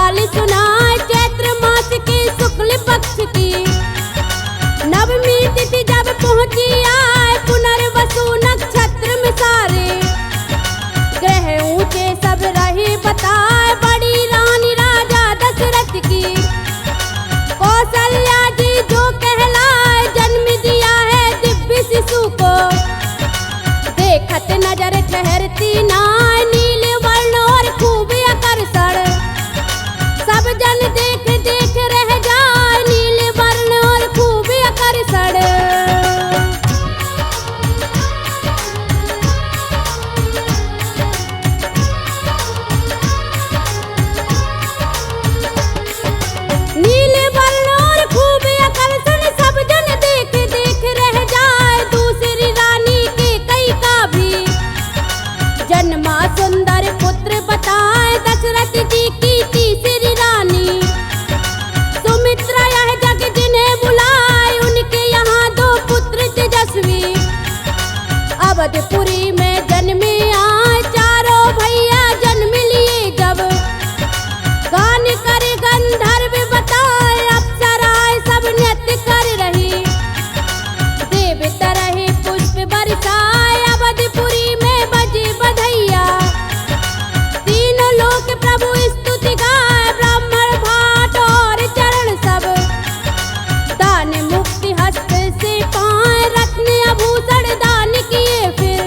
हाल सुनाए। चैत्र मास के शुक्ल पक्ष की नवमी तिथि जब पहुंची आए, पुनर्वसु नक्षत्र में सारे ग्रह ऊंचे सब रहे बताए। बड़ी रानी राजा दशरथ की कौशल्या जी जो कहलाए, जन्म दिया है दिव्य शिशु को, देखत नजर ठहरती नाय। नील वर्ण और खूब आकर्षण, सब जन देख देख रह जाए। नील वर्ण और खूब आकर्षण, नील वर्ण और खूब आकर्षण, सब जन देख देख रह जाए। दूसरी रानी के कई का भी जन्मा सुंदर पुत्र बताए। दशरथ जी की तीसरी रानी सुमित्रा यह जग जिन्हें बुलाए, उनके यहाँ 2 पुत्र तेजस्वी अवधपुरी में जन्मे आए। चारों भैया जन्म लिए जब, गान कर गंधर्व बताए। अप्सराएं सब नृत्य कर रही, देव तरह पुष्प बरसाए। अवधपुरी में बजे बधैया, तीनों लोक प्रभु स्तुति गाए। ब्राह्मण भाट और चरण सब दान मुक्ति हस्त से पाए। रत्न आभूषण दान किए फिर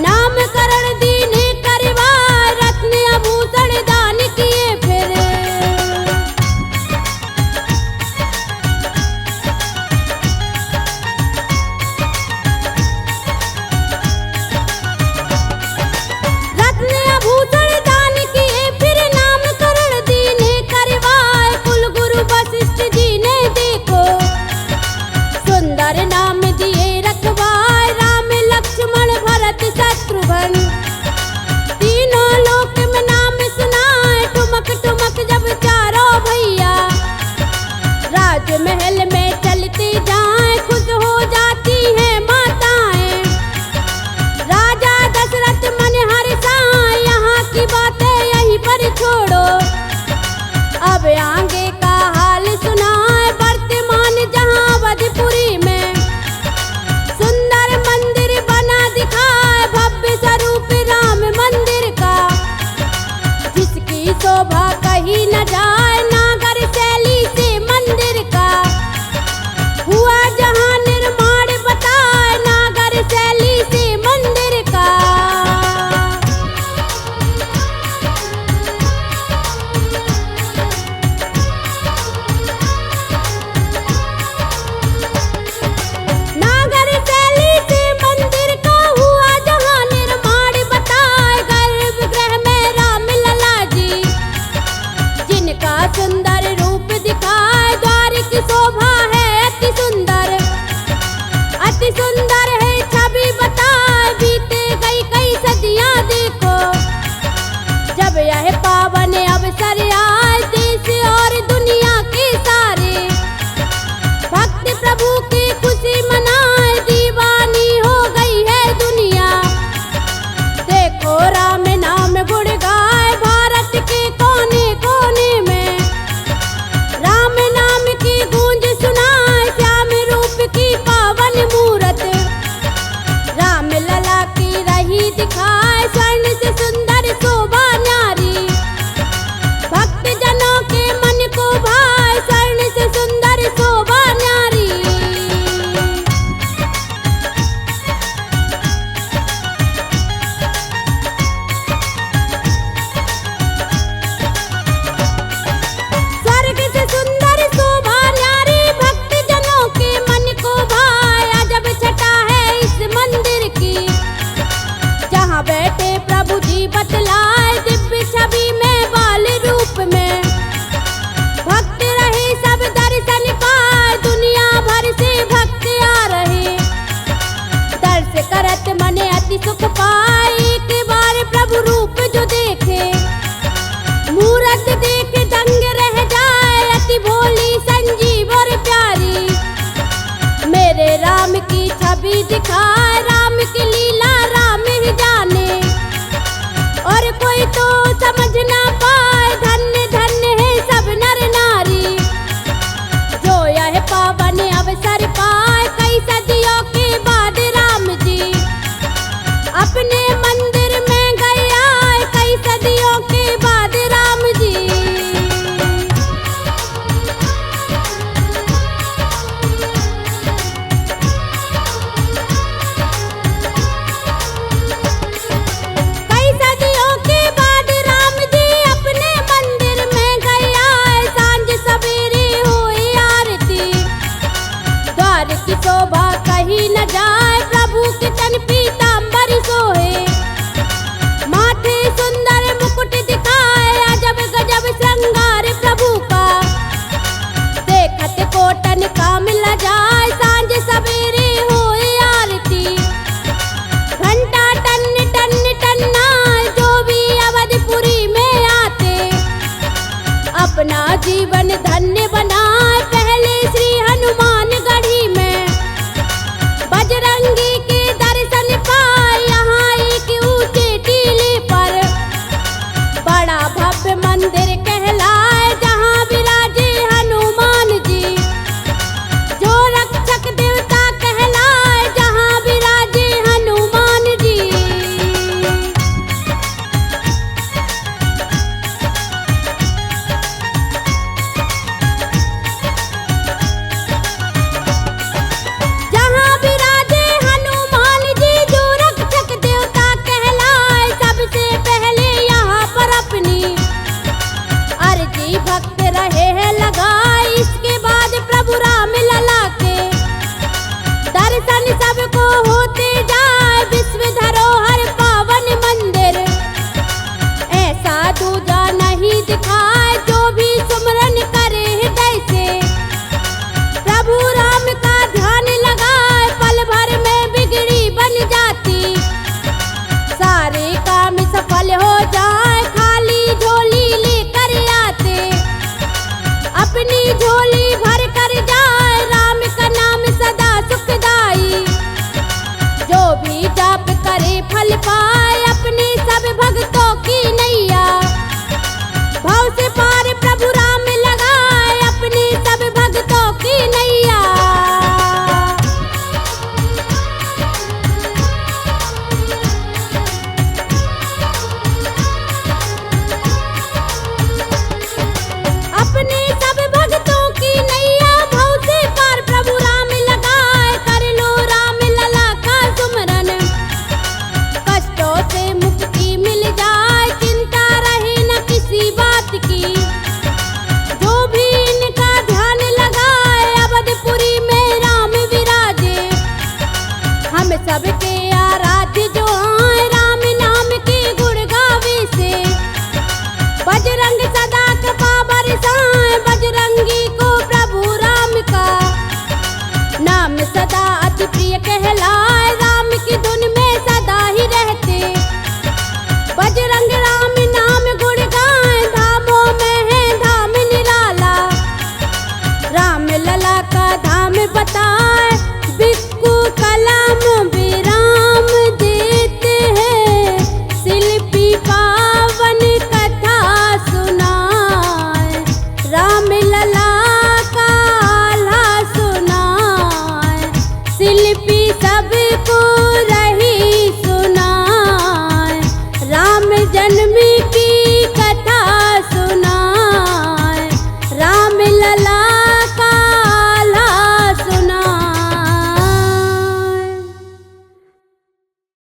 नामकरण दीने करवाए। रत्न आभूषण दान किए फिर, रत्न आभूषण दान किए फिर नामकरण दीने करवाए। कुलगुरु वशिष्ठ जी ने देखो सुंदर नाम दिए रखवाए। राम लक्ष्मण भरत शत्रुघ्न, तीनों लोक में नाम सुनाए। ठुमक ठुमक जब चारों भैया राजमहल में चलते जाएं, खुश हो जाती हैं माताएं। राजा दशरथ मन हर्षाए, यहाँ की बातें यहीं पर छोड़ो, अब आगे का हाल सुनाए। वर्तमान जहाँ अवधपुरी में सुंदर मंदिर बना दिखाए। भव्य स्वरूप राम मंदिर का, जिसकी शोभा कही न जाए। नागर शैली से मंदिर का हुआ जहाँ निर्माण बताए। नागर शैली से मंदिर का, नागर शैली से मंदिर का हुआ जहाँ निर्माण बताए। गर्भगृह में राम लला जी जिनका सुंदर रूप दिखाए। द्वार की शोभा है अति सुंदर, अति सुंदर है छवि बताए। बीते गई कई सदियां देखो, जब यह पावन अवसर आए। देश और दुनिया के सारे भक्त प्रभु की खुशी मनाए। दीवानी हो गई है दुनिया, देखो राम नाम गुण गाए। भारत के कोने कोने में राम नाम की गूंज सुनाए। श्याम रूप की पावन मूरत राम लला की रही दिखाए। स्वर्ण से सुंदर शोभा न्यारी, भक्त जनों के मन को भाए। स्वर्ण से सुंदर शोभा न्यारी, स्वर्ग से सुंदर शोभा न्यारी, भक्त जनों के मन को भाए। अजब छटा है इस मंदिर की, जहाँ बैठे प्रभु जी बतलाए। दिव्य छवि में बाल रूप में भक्त रहे सब दर्शन पाए। दुनिया भर से भक्त आ रहे, दर्श करत मन अति सुख पाए। एक बार प्रभु रूप जो देखे, मूरत देख दंग रह जाए। अति भोली संजीव और प्यारी, मेरे राम की छवि दिखाए। राम की लीला राम ही जाने, और कोई तो समझ ना पाए।